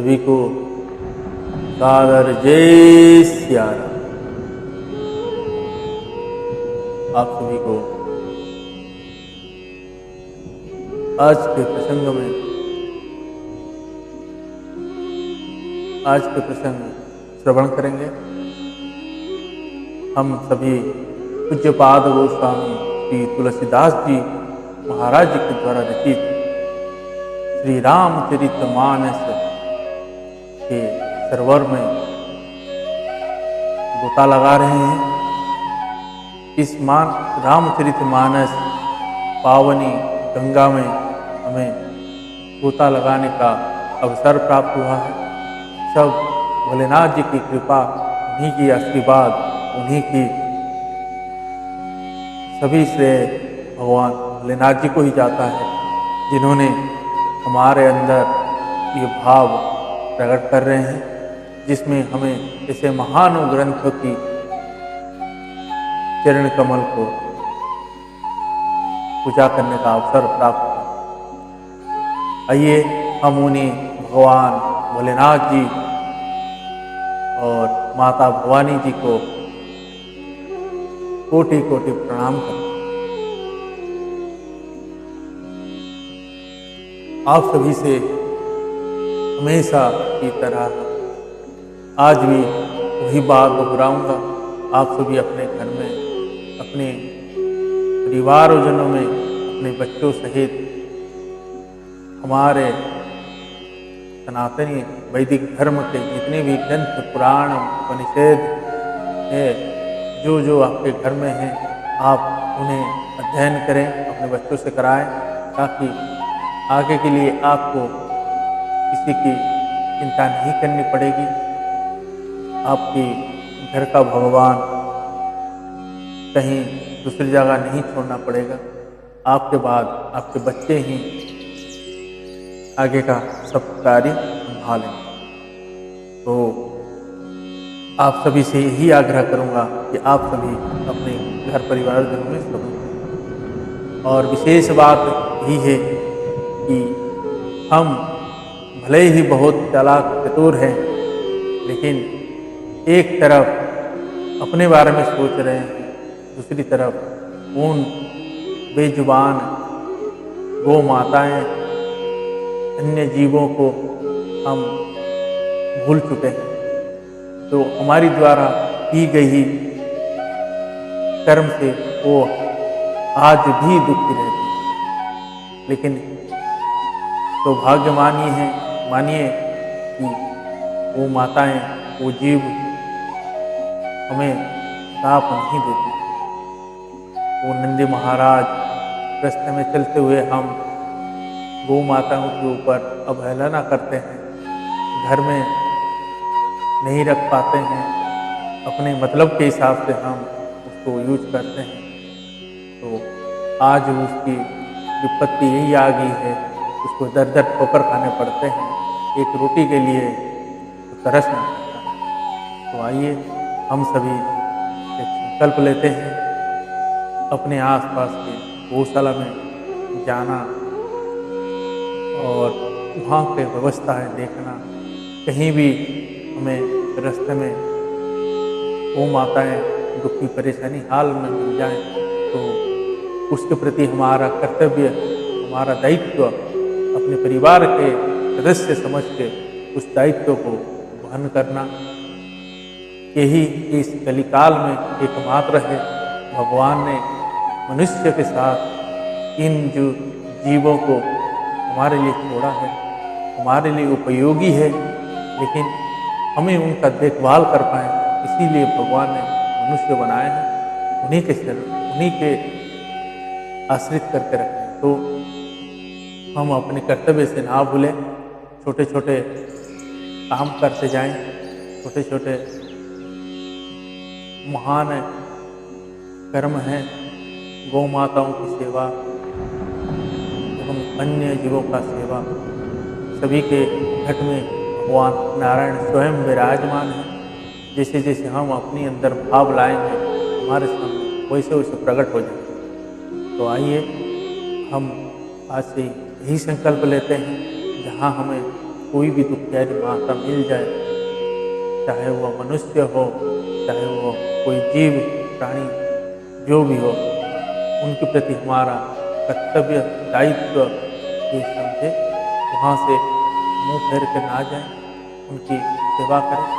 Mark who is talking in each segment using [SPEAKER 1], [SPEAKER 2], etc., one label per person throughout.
[SPEAKER 1] सभी को सादर जय सिया राम। आप सभी को आज के प्रसंग श्रवण करेंगे। हम सभी पूज्यपाद गोस्वामी श्री तुलसीदास जी महाराज जी के द्वारा रचित श्री रामचरितमानस के सरोवर में गोता लगा रहे हैं। इस रामचरितमानस पावनी गंगा में हमें गोता लगाने का अवसर प्राप्त हुआ है। सब भोलेनाथ जी की कृपा, उन्हीं की आशीर्वाद, उन्हीं की सभी श्रेय भगवान भोलेनाथ जी को ही जाता है, जिन्होंने हमारे अंदर ये भाव प्रकट कर रहे हैं, जिसमें हमें ऐसे महान ग्रंथों की चरण कमल को पूजा करने का अवसर प्राप्त हुआ। आइए हम उन्हीं भगवान भोलेनाथ जी और माता भवानी जी को कोटि कोटि प्रणाम करें। आप सभी से हमेशा की तरह आज भी वही बात दोहराऊंगा। आप सभी अपने घर में, अपने परिवारजनों में, अपने बच्चों सहित हमारे सनातनी वैदिक धर्म के जितने भी ग्रंथ, पुराण, उपनिषद है, जो आपके घर में हैं, आप उन्हें अध्ययन करें, अपने बच्चों से कराएं, ताकि आगे के लिए आपको किसी की चिंता नहीं करनी पड़ेगी। आपकी घर का भगवान कहीं दूसरी जगह नहीं छोड़ना पड़ेगा। आपके बाद आपके बच्चे ही आगे का सब कार्य संभालें। तो आप सभी से यही आग्रह करूंगा कि आप सभी अपने घर परिवार जनों में सब। और विशेष बात यही है कि हम भले ही बहुत चालाक चतुर हैं, लेकिन एक तरफ अपने बारे में सोच रहे हैं, दूसरी तरफ उन बेजुबान गौ माताएं, अन्य जीवों को हम भूल चुके हैं, तो हमारी द्वारा की गई कर्म से वो आज भी दुखी रहती है। लेकिन सौभाग्य मानिए कि वो माताएं, वो जीव हमें साप नहीं देती। वो नंदी महाराज रास्ते में चलते हुए हम गौ माताओं के ऊपर अवहेलना करते हैं, घर में नहीं रख पाते हैं, अपने मतलब के हिसाब से हम उसको यूज करते हैं, तो आज उसकी विपत्ति यही आ गई है, उसको दर दर ठोकर खाने पड़ते हैं, एक रोटी के लिए तो तरसना पड़ता है। तो आइए हम सभी एक संकल्प लेते हैं, अपने आसपास के गौशाला में जाना और वहाँ के व्यवस्थाएं देखना। कहीं भी हमें रास्ते में वो माताएं दुखी परेशानी हाल में मिल जाएं, तो उसके प्रति हमारा कर्तव्य, हमारा दायित्व अपने परिवार के सदस्य समझ के उस दायित्व को वहन करना। यही इस कलिकाल में एकमात्र है। भगवान ने मनुष्य के साथ इन जो जीवों को हमारे लिए छोड़ा है, हमारे लिए उपयोगी है, लेकिन हमें उनका देखभाल कर पाएँ, इसीलिए भगवान ने मनुष्य बनाए हैं। उन्हीं के आश्रित करके रखें। तो हम अपने कर्तव्य से ना भूलें, छोटे छोटे काम करते जाएं, छोटे छोटे महान कर्म हैं, गौ माताओं की सेवा एवं अन्य जीवों का सेवा। सभी के घट में भगवान नारायण स्वयं विराजमान है। जैसे जैसे हम अपने अंदर भाव लाएंगे, हमारे सामने वैसे वैसे प्रकट हो जाएंगे। तो आइए हम आज से यही संकल्प लेते हैं, जहाँ हमें कोई भी दुखियारी माता मिल जाए, चाहे वह मनुष्य हो, चाहे वह कोई जीव प्राणी जो भी हो, उनके प्रति हमारा कर्तव्य दायित्व ये समझे, वहाँ से मुंह फेर के ना जाए, उनकी सेवा करें।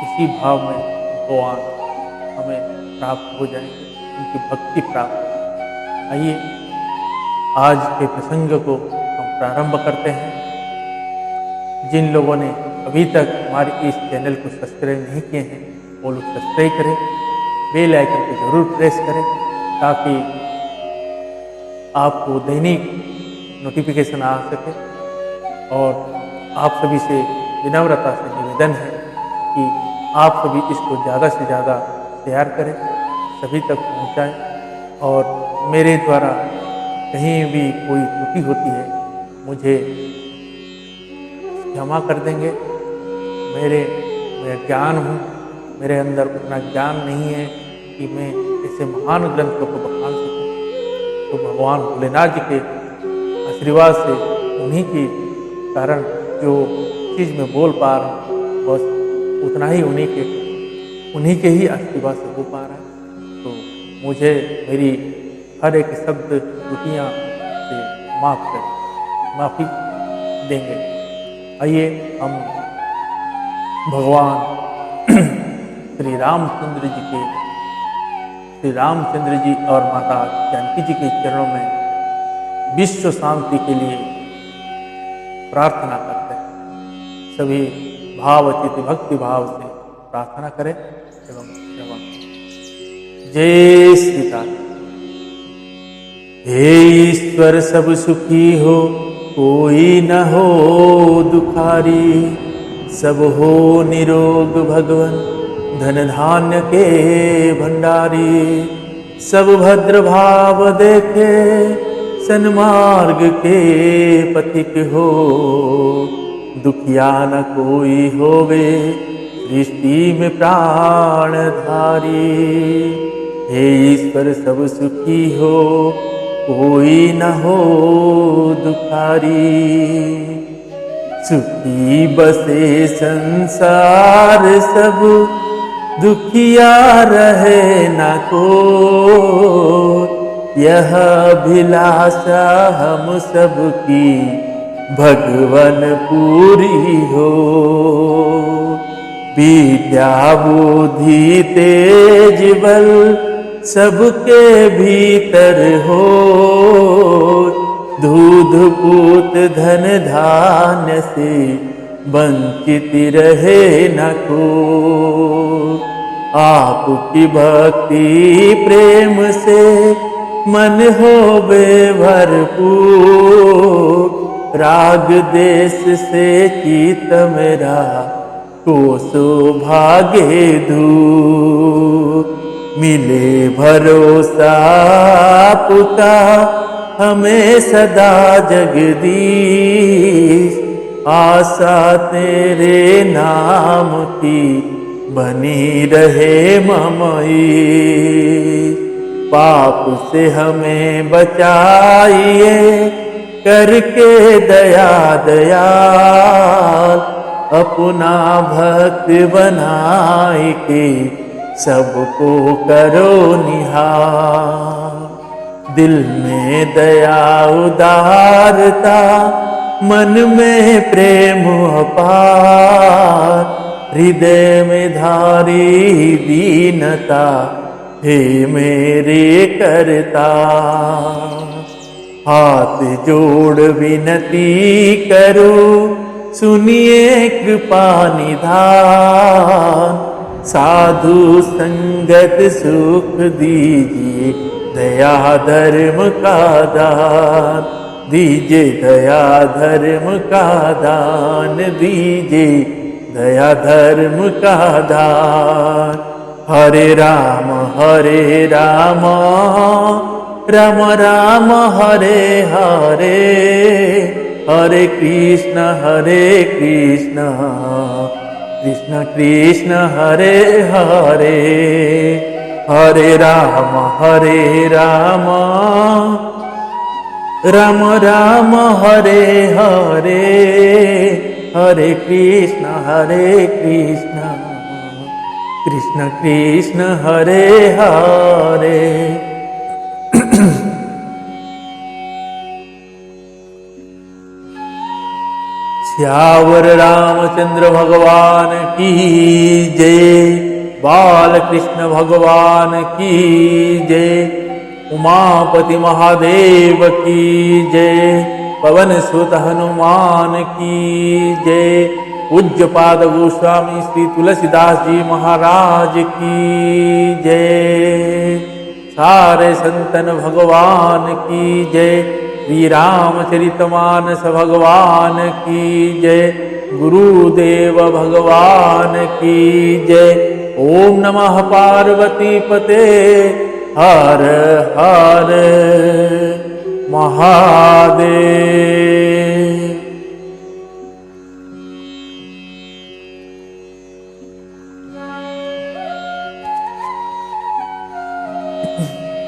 [SPEAKER 1] इसी भाव में भगवान हमें प्राप्त हो जाएंगे, उनकी भक्ति प्राप्त। आइए आज के प्रसंग को हम प्रारंभ करते हैं। जिन लोगों ने अभी तक हमारे इस चैनल को सब्सक्राइब नहीं किए हैं, वो लोग सब्सक्राइब करें, बेल आइकन को जरूर प्रेस करें, ताकि आपको दैनिक नोटिफिकेशन आ सके। और आप सभी से विनम्रता से निवेदन है कि आप सभी इसको ज़्यादा से ज़्यादा शेयर करें, सभी तक पहुंचाएं। और मेरे द्वारा कहीं भी कोई त्रुटि होती है, मुझे क्षमा कर देंगे। मैं ज्ञान हूँ, मेरे अंदर उतना ज्ञान नहीं है कि मैं ऐसे महान ग्रंथों को बखान सकूँ। तो भगवान भोलेनाथ जी के आशीर्वाद से, उन्हीं के कारण जो चीज़ मैं बोल पा रहा हूँ, बस उतना ही उन्हीं के ही आशीर्वाद से हो पा रहा है। तो मुझे मेरी हर एक शब्द त्रुटियाँ से माफ़ी देंगे। आइए हम भगवान श्री रामचंद्र जी और माता जानकी जी के चरणों में विश्व शांति के लिए प्रार्थना करते हैं। सभी भावचित भक्ति भाव से प्रार्थना करें एवं सेवा करें। जय श्री राम। हे ईश्वर सब सुखी हो, कोई न हो दुखारी, सब हो निरोग भगवन, धन धान्य के भंडारी। सब भद्र भाव देखे, सन्मार्ग के पथिक हो, दुखिया न कोई होवे, सृष्टि में प्राणधारी। हे ईश्वर सब सुखी हो, कोई न हो दुखारी। सुखी बसे संसार सब, दुखिया रहे न को, यह अभिलाषा हम सबकी भगवन पूरी हो। विद्या बुद्धि तेज बल सबके भीतर हो, दूध पूत धन धान्य से वंचित रहे न को। आपकी भक्ति प्रेम से मन हो भरपूर, राग देश से चित मेरा कोसो भागे दूर। मिले भरोसा पुता हमें सदा जगदीश, आशा तेरे नाम की बनी रहे ममई। पाप से हमें बचाइए करके दया दयाल, अपना भक्त बनाए के सबको करो निहाल। दिल में दया उदारता, मन में प्रेम अपार, हृदय में धारी दीनता, हे मेरे करता। हाथ जोड़ विनती करो, सुनिए कृपा निधान। साधु संगत सुख दीजिए, दया धर्म का दान दीजिए, दया धर्म का दान दीजिए, दया धर्म का दान। हरे राम राम राम हरे हरे, हरे कृष्ण कृष्ण कृष्ण हरे हरे। हरे राम राम राम हरे हरे, हरे कृष्ण कृष्ण कृष्ण हरे हरे। श्यावर रामचंद्र भगवान की जय, बाल कृष्ण भगवान की जय, उमापति महादेव की जय, पवन सुत हनुमान की जय, पूज्यपाद गोस्वामी श्री तुलसीदास जी महाराज की जय, सारे संतन भगवान की जय, श्री रामचरितमानस भगवान की जय, गुरुदेव भगवान की जय। ओम नमः पार्वती पते हर हर महादेव।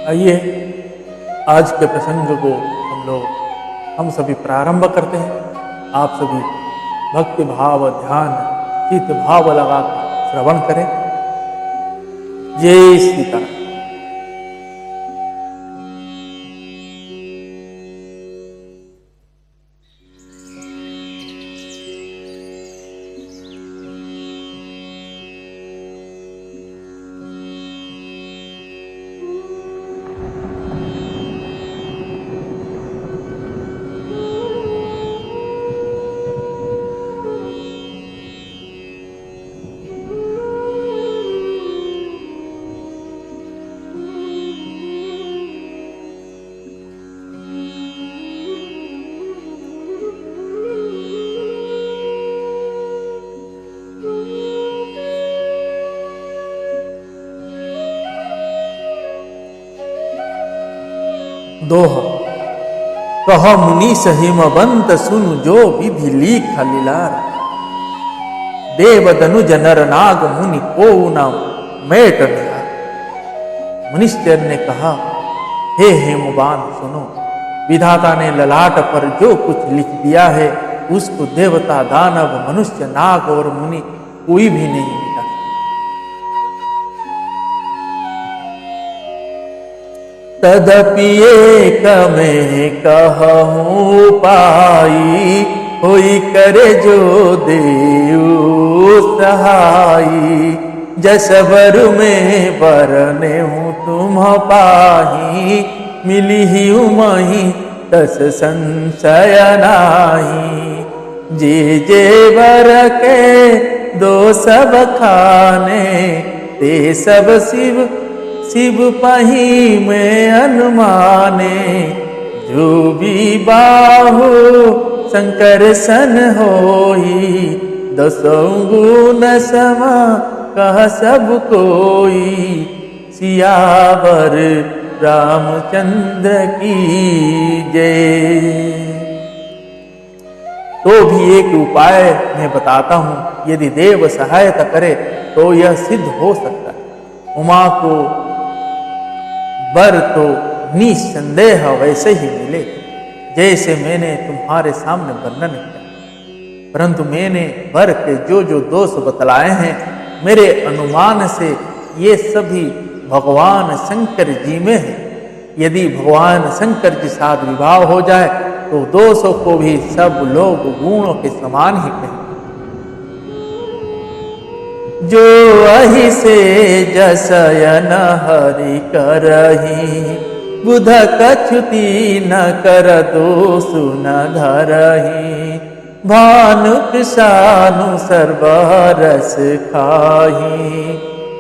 [SPEAKER 1] आइए आज के प्रसंग को हम सभी प्रारंभ करते हैं। आप सभी भक्ति भाव ध्यान चित्त भाव लगाकर श्रवण करें। जय सीता। दोह कह मुनि हिमवंत सुनु जो विधि लीख लीलार, देव दनुज नर नाग मुनि को न मेट निहार। मुनिश्चर ने कहा, हे हेमवान सुनो, विधाता ने ललाट पर जो कुछ लिख दिया है उसको देवता दानव मनुष्य नाग और मुनि कोई भी नहीं मिटा। तदपि एक में कहूँ पाई, होई करे जो देव सहाई। जस बर में बरने हूँ तुम पाही, मिली ही उमही तस संशय नाही। जे बर के दो सब खाने, ते सब शिव शिव पही में अनुमाने। जो भी बाहु शंकर सन होई, दसों गुण समा कह सब कोई। सियावर रामचंद्र की जय। तो भी एक उपाय मैं बताता हूं, यदि देव सहायता करे तो यह सिद्ध हो सकता है। उमा को वर तो निसंदेह वैसे ही मिले जैसे मैंने तुम्हारे सामने वर्णन किया, परंतु मैंने वर के जो जो दोष बतलाए हैं, मेरे अनुमान से ये सभी भगवान शंकर जी में है। यदि भगवान शंकर के साथ विवाह हो जाए तो दोषों को भी सब लोग गुणों के समान ही कहें। जो अहि से जसयन हरि करही, बुध कछुति न कर दोष न धरही। भानुक सानु सर्वरस खाही,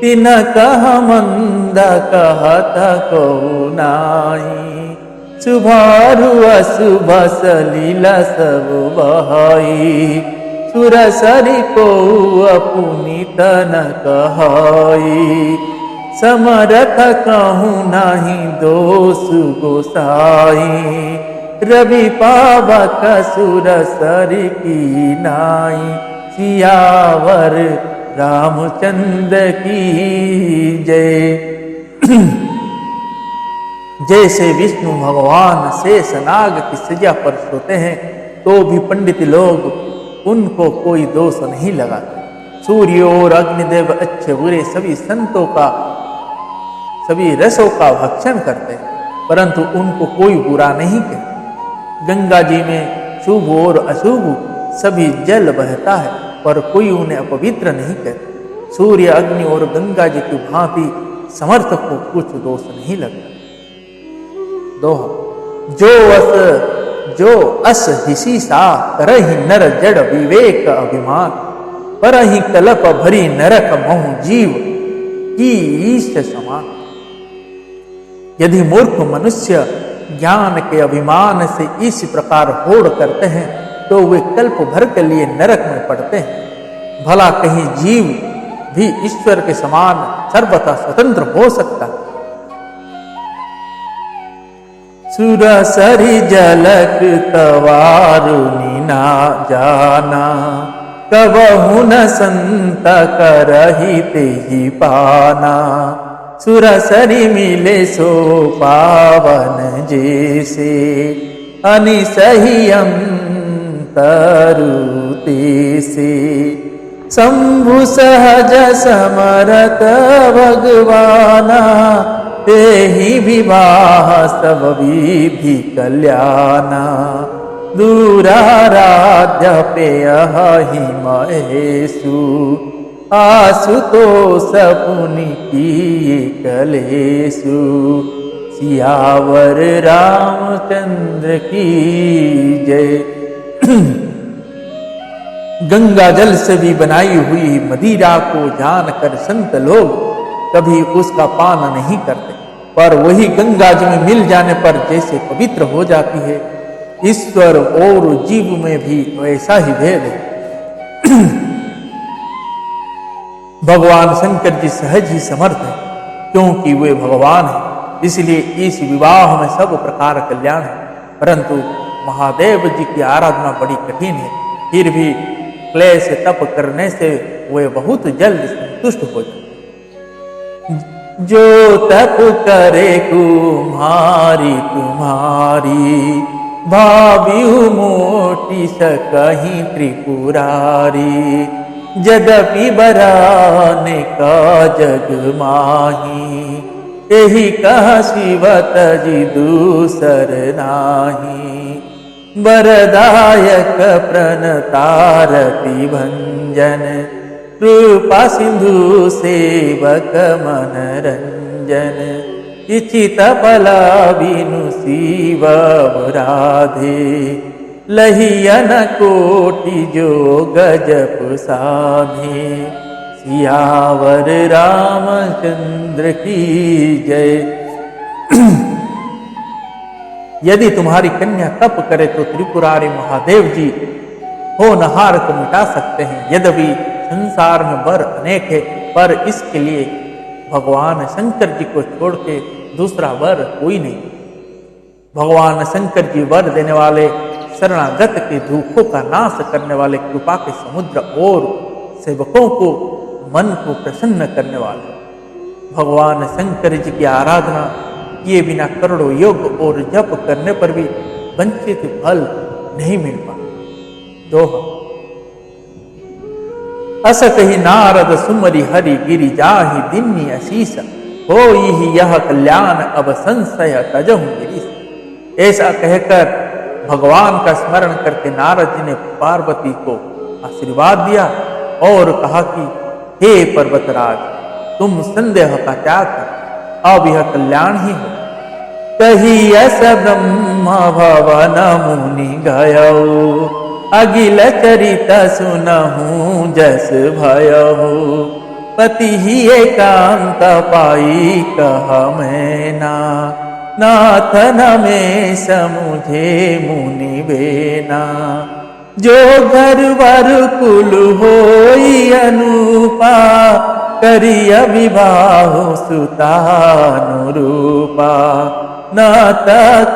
[SPEAKER 1] तिन कह मंद कहत को नाही। शुभारु अशुभ सलील सब बहाई, सुरसरी को अपुनीत न कहाई। समरथ कहूँ नाही दोष गोसाई, रवि पावक सुरसरी की नाई। सियावर रामचंद्र की जय। जैसे विष्णु भगवान शेषनाग की सज्जा पर सोते हैं, तो भी पंडित लोग उनको कोई दोष नहीं लगा। सूर्य और अग्निदेव अच्छे बुरे सभी संतों का, सभी रसों का भक्षण करते हैं, परंतु उनको कोई बुरा नहीं कहते। गंगा जी में शुभ और अशुभ सभी जल बहता है, पर कोई उन्हें अपवित्र नहीं कहता। सूर्य, अग्नि और गंगा जी की भांति समर्थ को कुछ दोष नहीं लगता। दोहा। जो अस हिसी सा करहि नर जड़ विवेक अभिमान, परहि कलप भरी नरक महु जीव की ईश समान। यदि मूर्ख मनुष्य ज्ञान के अभिमान से इस प्रकार होड़ करते हैं तो वे कल्प भर के लिए नरक में पड़ते हैं। भला कहीं जीव भी ईश्वर के समान सर्वथा स्वतंत्र हो सकता है। सुरसरी जलक तवारुनि ना जाना, कबहु न संत करहि तेहि पाना। सुरसरी मिले सो पावन जैसे, अनिसहि अंतरु तेसे। शंभु सहज समरत भगवाना, तेहि विवाह सब विधि कल्याणा। दूराराध्य पेयहि महेशु, आशुतोष पुनि किए कलेशु। सियावर रामचंद्र की जय। गंगा जल से भी बनाई हुई मदिरा को जानकर संत लोग कभी उसका पान नहीं करते, पर वही गंगा जी में मिल जाने पर जैसे पवित्र हो जाती है। ईश्वर और जीव में भी वैसा ही भेद है। भगवान शंकर जी सहज ही समर्थ है, क्योंकि वे भगवान हैं, इसलिए इस विवाह में सब प्रकार कल्याण है। परंतु महादेव जी की आराधना बड़ी कठिन है, फिर भी क्लेश तप करने से वे बहुत जल्द संतुष्ट हो जाते। जो तप करे कुम्हारी तुम्हारी, भाव्यु मोटी सकहीं त्रिपुरारी। यद्यपि बराने का जग माही, यही कह शिवत जी दूसर नाही। वरदायक प्रणतारति भंजन, कृपा सिंधु सेवक मनरंजन। इचित बला बिनु शिव राधे, लहियन कोटि जो गजप साधे। सियावर रामचंद्र की जय। यदि तुम्हारी कन्या तप करे तो त्रिपुरारी महादेव जी होनहार को मिटा सकते हैं। यद्यपि संसार में वर अनेक है, पर इसके लिए भगवान शंकर जी को छोड़ के दूसरा वर कोई नहीं। भगवान शंकर जी वर देने वाले, शरणागत के दुखों का नाश करने वाले, कृपा के समुद्र और सेवकों को मन को प्रसन्न करने वाले। भगवान शंकर जी की आराधना किए बिना करोड़ों योग और जप करने पर भी वंचित फल नहीं मिल पाता। दोहा। अस कही नारद सुमरि हरि गिरि जाहि दिन्नि अशीष, होई ही यह कल्याण अब संशय तजहु गिरीश। ऐसा कहकर भगवान का स्मरण करके नारद जी ने पार्वती को आशीर्वाद दिया और कहा कि हे पर्वतराज, तुम संदेह का त्याग कर, अब यह कल्याण ही हो। कही अस ब्रह्म भवन मुनि गयो, अगिल चरित सुनहु जस भयो। पति ही एकांत पाई कह मैना, नाथ न में समुझे मुनि बेना। जो घर वर कुल होई अनुपा, करिय विवाह सुतानुरूपा। नाथ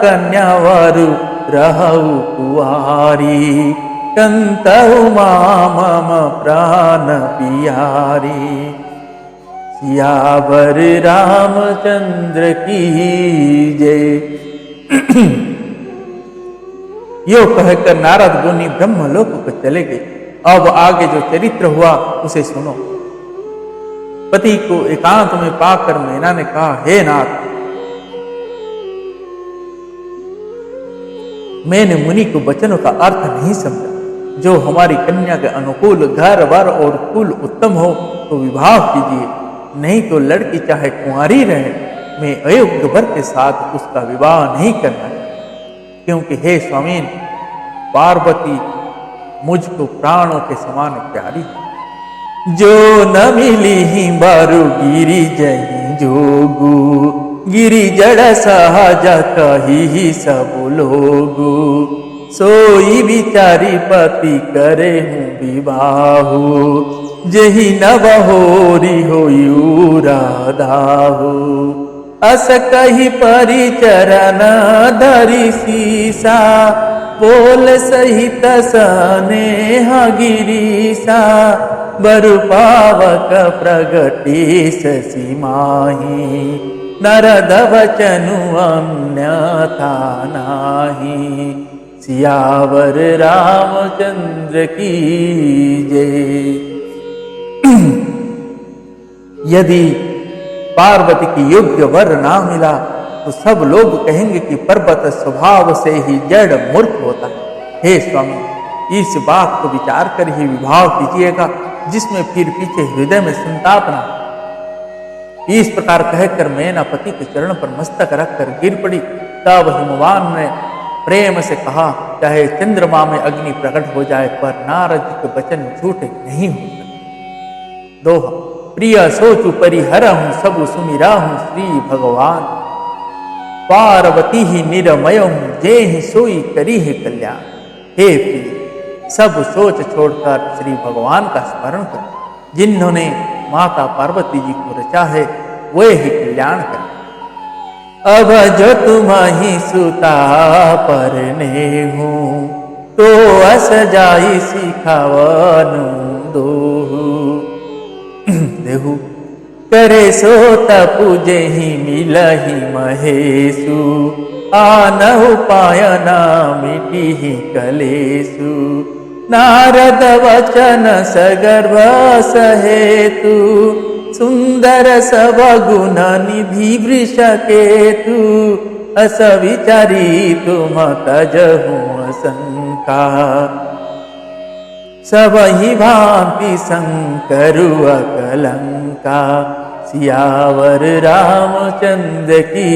[SPEAKER 1] कन्या वरु रहु कुआरी, कंतहु मम प्राण पियारी। सियावर रामचंद्र की जय। यो कहकर नारद मुनि ब्रह्मलोक को चले गए। अब आगे जो चरित्र हुआ उसे सुनो। पति को एकांत में पाकर मैना ने कहा, हे नाथ, मैंने मुनि को वचनों का अर्थ नहीं समझा। जो हमारी कन्या के अनुकूल घर वर और कुल उत्तम हो तो विवाह कीजिए, नहीं तो लड़की चाहे कुंवारी रहे, मैं अयोग्य वर के साथ उसका विवाह नहीं करना, क्योंकि हे स्वामी, पार्वती मुझको प्राणों के समान प्यारी है। जो न मिली ही बारू गिरी जही जोगू, गिरी जड़ सहज कही सब लोगू, सोई विचारी पति करे हूँ विवाहु, जही नव होरी हो राधाहु। अस कही परिचरण धरी सीसा, बोल सहित स्नेह गिरीसा, बरु पावक प्रगति शशि माही, नरद वचनु अन्यथा नाही। सियावर रामचंद्र की जय। यदि पार्वती की योग्य वर ना मिला तो सब लोग कहेंगे कि पर्वत स्वभाव से ही जड़ मूर्ख होता है। हे स्वामी, इस बात को विचार कर ही विवाह कीजिएगा, जिसमें फिर पीछे हृदय में संताप ना। इस प्रकार कहकर मैना पति के चरण पर मस्तक रखकर गिर पड़ी। तब हिमवान ने प्रेम से कहा, चाहे चंद्रमा में अग्नि प्रकट हो जाए, पर नारद जी के वचन झूठे नहीं हो सकते। दोहा। प्रिय सोचु परिहरहु, सब सुमिरहु श्री भगवान, पार्वती ही निरमयहु, जे ही सोई करी है कल्याण। हे प्रिय, सब सोच छोड़कर श्री भगवान का स्मरण कर। जिन्होंने माता पार्वती जी को रचा है, वे ही कल्याण कर। अब जो तुम्हारी सुता परने हूँ, तो अस जाई सिखावनु दोहु। देहु करे सो तपुजे ही मिलहि महेशु, आनहु पायना मिटी ही कलेसु। नारद वचन सगर्भ सहेतु, सुंदर सब गुण निधि वृष केतु। अस विचारी तुम तजहु शंका, सब ही भांति शंकरु अकलंका। सियावर रामचंद्र की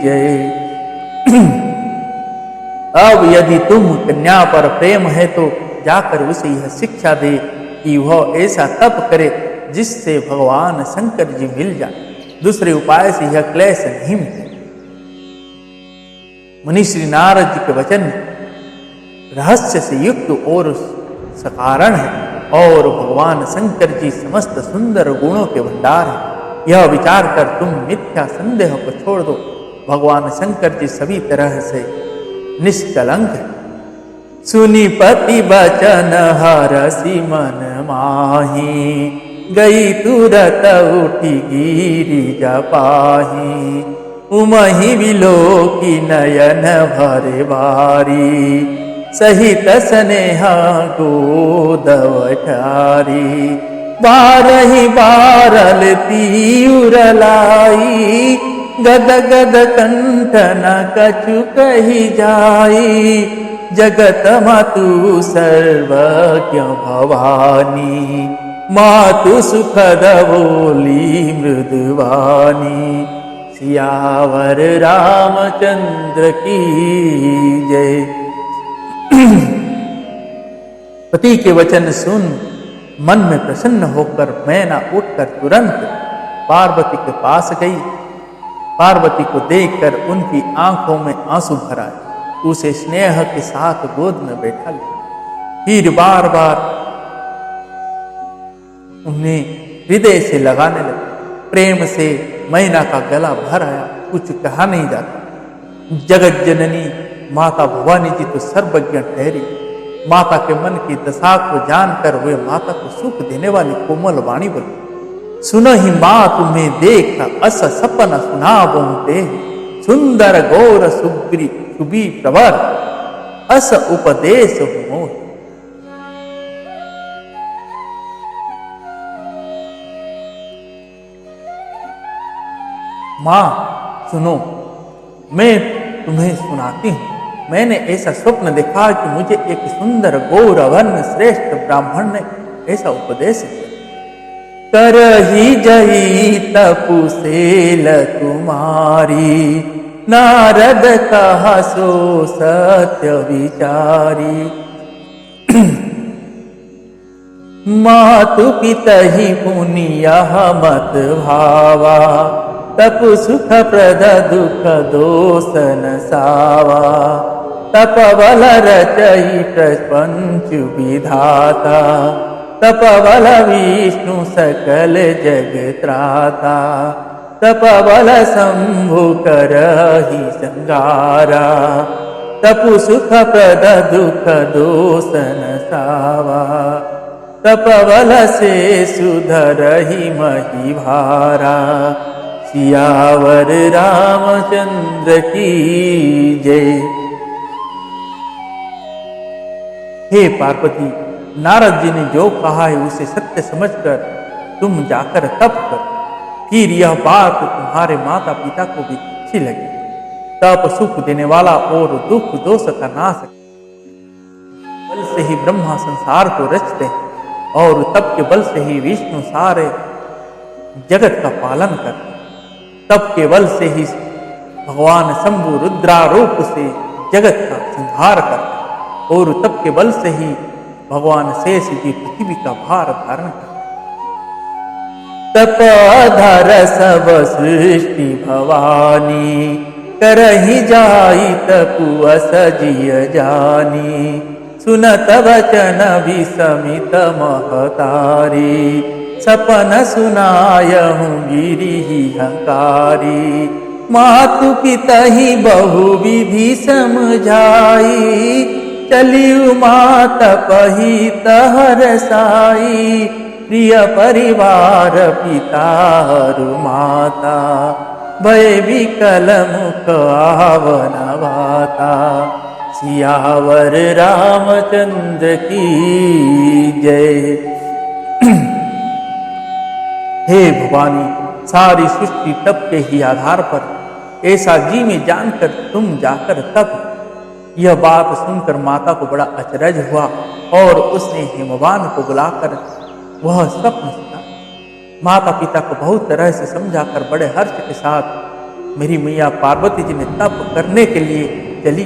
[SPEAKER 1] जय। अब यदि तुम कन्या पर प्रेम है तो जाकर उसे यह शिक्षा दे कि वह ऐसा तप करे जिससे भगवान शंकर जी मिल जाए। दूसरे उपाय से यह क्लेश नहीं मिले। मुनि श्री नारद जी के वचन रहस्य से युक्त और सकारण है, और भगवान शंकर जी समस्त सुंदर गुणों के भंडार है। यह विचार कर तुम मिथ्या संदेह को छोड़ दो। भगवान शंकर जी सभी तरह से निष्कलंक है। सुनी पति बचन हरसि मन माही, गई तुरत उठी गिरिजा पाही। उमहि विलोकी नयन भरे बारी, सहित स्नेहा गोदवठारी। बारहि बारल तीउर लाई, गद गद कंठ न कछु कही जाई। जगत मातु सर्वज्ञ भवानी, मातु सुखद बोली मृदुवानी। सियावर रामचंद्र की जय। पति के वचन सुन मन में प्रसन्न होकर मैना उठकर तुरंत पार्वती के पास गई। पार्वती को देखकर उनकी आंखों में आंसू भर आए। उसे स्नेह के साथ गोद में बैठा लिया। फिर बार बार उन्हें हृदय से लगाने लगे। प्रेम से मैना का गला भर आया। कुछ कहा नहीं जाता। जगत जननी माता भवानी जी तो सर्वज्ञ ठहरी। माता के मन की दशा को जानकर वे माता को सुख देने वाली कोमल वाणी बोली। सुनो ही माँ तुम्हें देख अस सपन सुना बोते, सुंदर गौर सुबी प्रवर अस उपदेश मोह। माँ सुनो, मैं तुम्हें सुनाती हूँ। मैंने ऐसा स्वप्न देखा कि मुझे एक सुंदर गौर वर्ण श्रेष्ठ ब्राह्मण ने ऐसा उपदेश किया, करही जही तपुसेल कुमारी, नारद कहा सो सत्य विचारी। मातु पितहि पुनिया मत भावा, तपु सुख प्रद दुख दोषन सावा। तपबल रचई प्रपंच विधाता, तपबल विष्णु सकल जग त्राता। तपबल शंभु करहि संगारा, तपु सुख प्रद दुख दोषन सावा। तपबल से सुधरहि मही भारा, सियावर रामचंद्र की जय। हे पार्वती, नारद जी ने जो कहा है उसे सत्य समझकर तुम जाकर तप करो। फिर यह बात तुम्हारे माता पिता को भी अच्छी लगी। तप सुख देने वाला और दुख दोष का नाश बल से ही ब्रह्मा संसार को रचते हैं, और तप के बल से ही विष्णु सारे जगत का पालन करते हैं। तप के बल से ही भगवान शंभु रुद्रारूप से जगत का संहार करते हैं, और तप के बल से ही भगवान शेष जी पृथ्वी का भार धारण करते। तपधर सब सृष्टि भवानी, करहि जाई तपु सजिय जानी। सुनत वचन विसमित महतारी, सपन सुनायहु गिरिहि हंकारी। मातु पितहि बहु विधि समझाई, चलियु मात पही तहर साई। प्रिय परिवार पिता हरु माता, भय विकल मुख आवन वाता। सियावर रामचंद्र की जय। हे भवानी, सारी सृष्टि तप के ही आधार पर ऐसा जी में जानकर तुम जाकर तप। यह बात सुनकर माता को बड़ा अचरज हुआ, और उसने हिमवान को बुलाकर वह स्वप्न सुना। माता पिता को बहुत तरह से समझाकर बड़े हर्ष के साथ मेरी मैया पार्वती जी ने तप करने के लिए चली।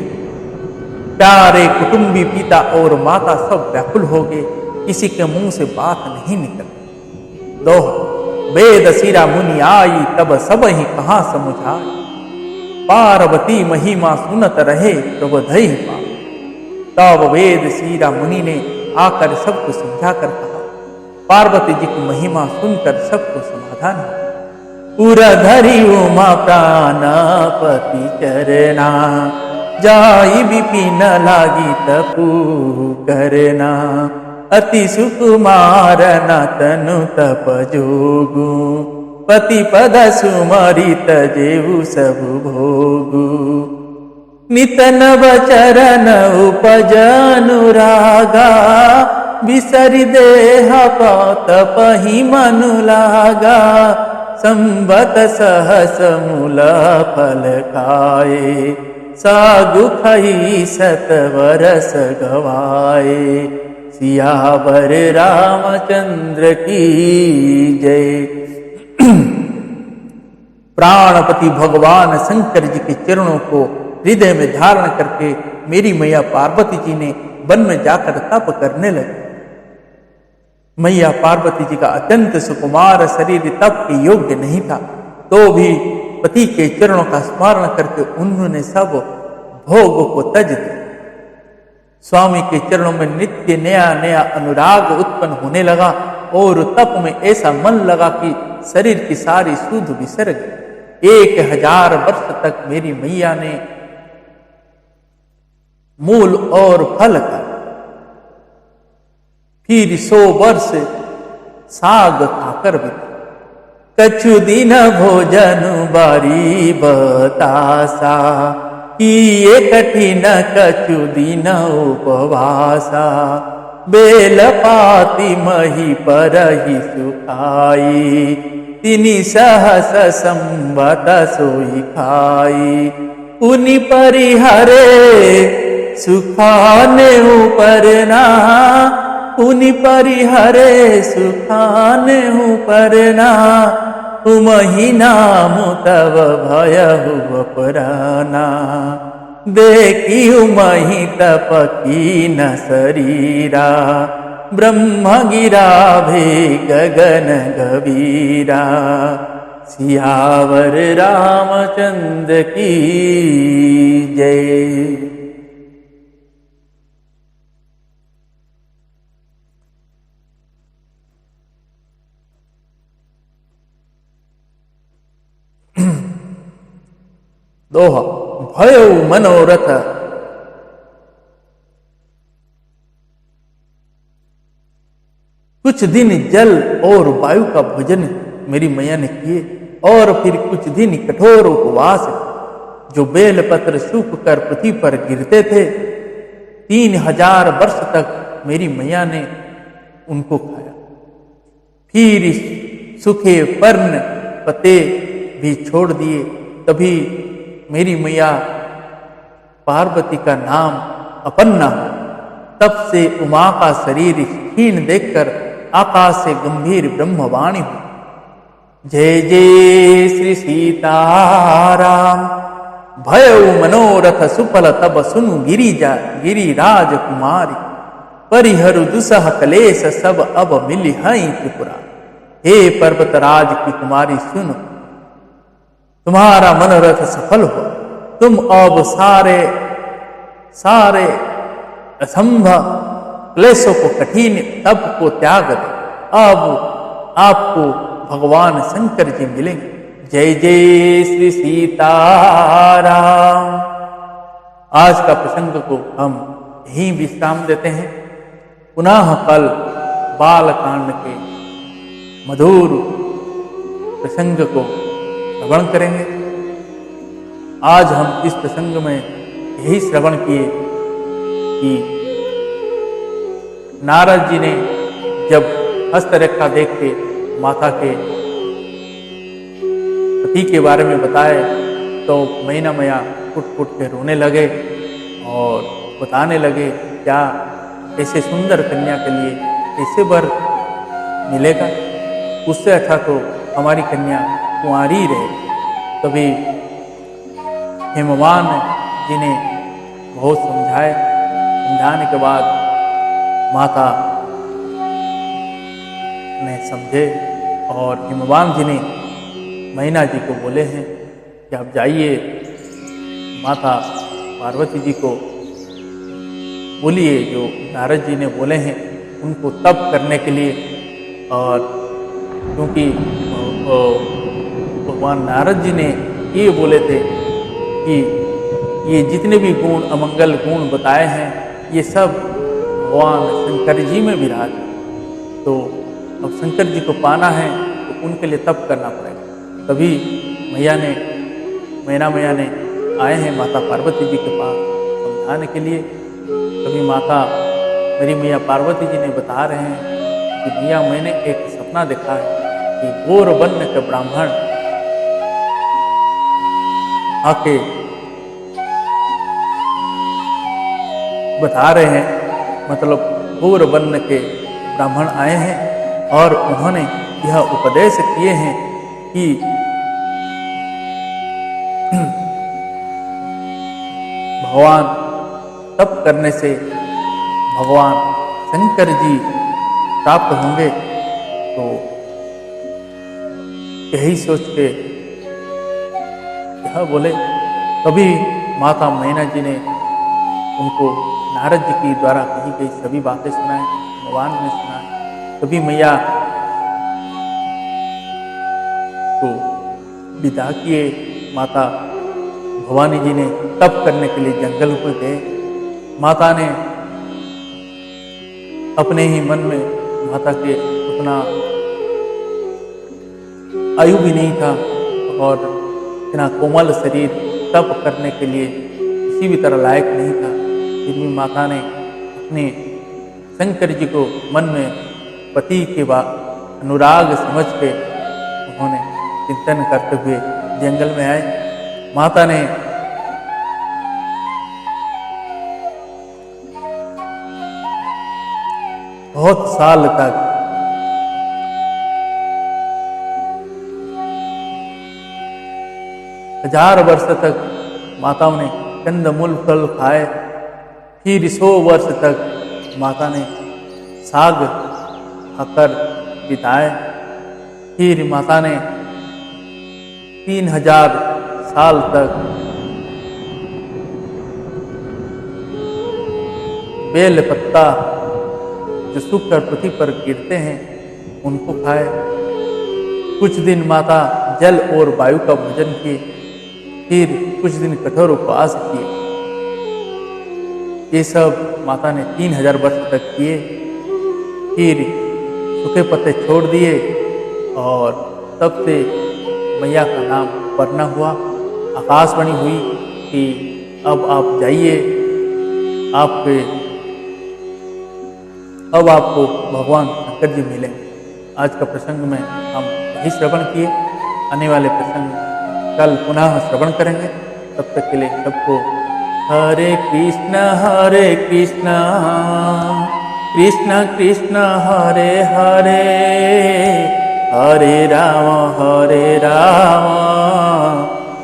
[SPEAKER 1] प्यारे कुटुंबी पिता और माता सब व्याकुल हो गए, किसी के मुंह से बात नहीं निकली। दोहा, वेद सिरा मुनि आई, तब सब ही कहाँ समुझाई। पार्वती महिमा सुनत रहे, प्रबोधई पा। तब वेद सिरा मुनि ने आकर सबको समझा कर कहा। पार्वती जी की महिमा सुनकर सबको समाधान हुआ। उरधरि उमा प्राणपति चरना, जाई विपिन लागी तपु करना। अति सुकुमार न तनु तप जोगु, पति पद सुमरित जेऊ सब भोगु। नित नव चरण उपज अनुरागा, बिसरि देह तपहि मनु लागा। संबत सहस मूल फल खाए, सागु खई सत वरस गवाए। सियावर रामचंद्र की जय। प्राणपति भगवान शंकर जी के चरणों को हृदय में धारण करके मेरी मैया पार्वती जी ने वन में जाकर तप करने लगी। मैया पार्वती जी का अत्यंत सुकुमार शरीर तप के योग्य नहीं था, तो भी पति के चरणों का स्मरण करके उन्होंने सब भोग को तज दिया। स्वामी के चरणों में नित्य नया नया अनुराग उत्पन्न होने लगा, और तप में ऐसा मन लगा कि शरीर की सारी सुध बिसर गई। 1000 वर्ष तक मेरी मैया ने मूल और फल का, फिर 100 वर्ष साग खाकर बीते। कछु दिन भोजन बारी बतासा, किए कठिन कछु दिन उपवासा। बेल पाती मही पर ही सुखाई, तिनि सहस संवत सोई खाई। पुनि परिहरे सुखाने ऊपरना, पुनि परिहरे सुखाने ऊपरना। तुमहि नाम तव भयहु अपराना, देखियु महि तप कीन शरीरा। ब्रह्म गिरा भे गगन गवीरा, सियावर रामचंद्र की जय। दोहा। भयो मनोरथ कुछ दिन जल और वायु का भोजन मेरी मैया ने किए, और फिर कुछ दिन कठोर उपवास, जो बेलपत्र सूख कर पृथ्वी पर गिरते थे। 3000 वर्ष तक मेरी मैया ने उनको खाया। फिर सूखे पर्ण पत्ते भी छोड़ दिए। तभी मेरी मैया पार्वती का नाम अपन्ना। तब से उमा का शरीर क्षीण देखकर आकाश से गंभीर ब्रह्मवाणी हुई, जय जय श्री सीताराम। भयउ मनोरथ सुफल तब सुनु गिरिजा गिरिराज कुमारी। परिहरु दुसह कलेश सब अब मिली हई त्रिपुरा। हे पर्वतराज की कुमारी सुनो, तुम्हारा मनोरथ सफल हो। तुम अब सारे सारे असंभव क्लेशों को, कठिन तप को त्याग दे। अब आपको भगवान शंकर जी मिलेंगे। जय जय श्री सीताराम। आज का प्रसंग को हम यहीं विश्राम देते हैं। पुनः कल बालकांड के मधुर प्रसंग को श्रवण करेंगे। आज हम इस प्रसंग में यही श्रवण किए कि नारद जी ने जब हस्तरेखा देख के माता के पति के बारे में बताए, तो मैना मैया फुट फुट के रोने लगे और बताने लगे, क्या ऐसे सुंदर कन्या के लिए ऐसे वर मिलेगा? उससे अच्छा तो हमारी कन्या कुंवारी रहे। तभी हिमवान जी ने बहुत समझाए। समझाने के बाद माता ने समझे, और हिमवान जी ने मैना जी को बोले हैं कि आप जाइए, माता पार्वती जी को बोलिए जो नारद जी ने बोले हैं उनको तप करने के लिए। और क्योंकि भगवान नारद जी ने ये बोले थे कि ये जितने भी गुण अमंगल गुण बताए हैं, ये सब भगवान शंकर जी में विराज है। तो अब शंकर जी को पाना है तो उनके लिए तप करना पड़ेगा। तभी मैना मैया ने आए हैं माता पार्वती जी के पास समझाने के लिए। तभी माता मेरी मैया पार्वती जी ने बता रहे हैं कि मैया, मैंने एक सपना देखा है कि घोर वर्ण के ब्राह्मण आके बता रहे हैं, मतलब घोर वर्ण के ब्राह्मण आए हैं और उन्होंने यह उपदेश किए हैं कि भगवान तप करने से भगवान शंकर जी प्राप्त होंगे। तो यही सोच के यह बोले। तभी माता मैना जी ने उनको नारद जी की द्वारा कही गई सभी बातें सुनाए, भगवान ने सुनाए। तभी मैया को विदा किए। माता भवानी जी ने तप करने के लिए जंगल में गए। माता ने अपने ही मन में, माता के उतना आयु भी नहीं था और इतना कोमल शरीर तप करने के लिए किसी भी तरह लायक नहीं था। फिर भी माता ने अपने शंकर जी को मन में पति के अनुराग समझ के उन्होंने चिंतन करते हुए जंगल में आए। माता ने बहुत साल तक हजार वर्ष तक माताओं ने कंदमूल फल खाए। फिर 100 वर्ष तक माता ने साग खाकर बिताए। फिर माता ने 3000 साल तक बेल पत्ता जो सूखकर पृथ्वी पर गिरते हैं उनको खाए। कुछ दिन माता जल और वायु का भोजन किए। फिर कुछ दिन कठोर उपवास किए। ये सब माता ने 3000 वर्ष तक किए। फिर सूखे पत्ते छोड़ दिए और तब से मैया का नाम पढ़ना हुआ। आकाशवाणी हुई कि अब आप जाइए, अब आपको भगवान शंकर जी मिलेंगे। आज का प्रसंग में हम यही श्रवण किए। आने वाले प्रसंग कल पुनः श्रवण करेंगे। तब तक के लिए सबको हरे कृष्ण कृष्ण कृष्ण हरे हरे, हरे राम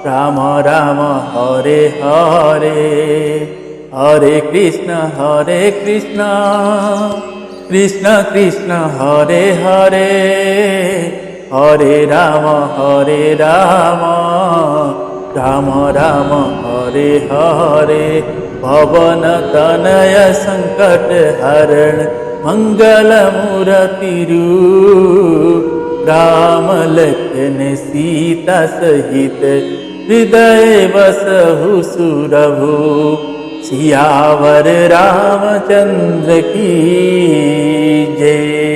[SPEAKER 1] राम राम हरे हरे, हरे कृष्ण कृष्ण कृष्ण हरे हरे, हरे राम राम राम हरे हरे। पवन तनय संकट हरण मंगल मूर्ति रूप, राम लखन सीता सहित हृदय बसहु सुरभूप। सियावर रामचंद्र की जय।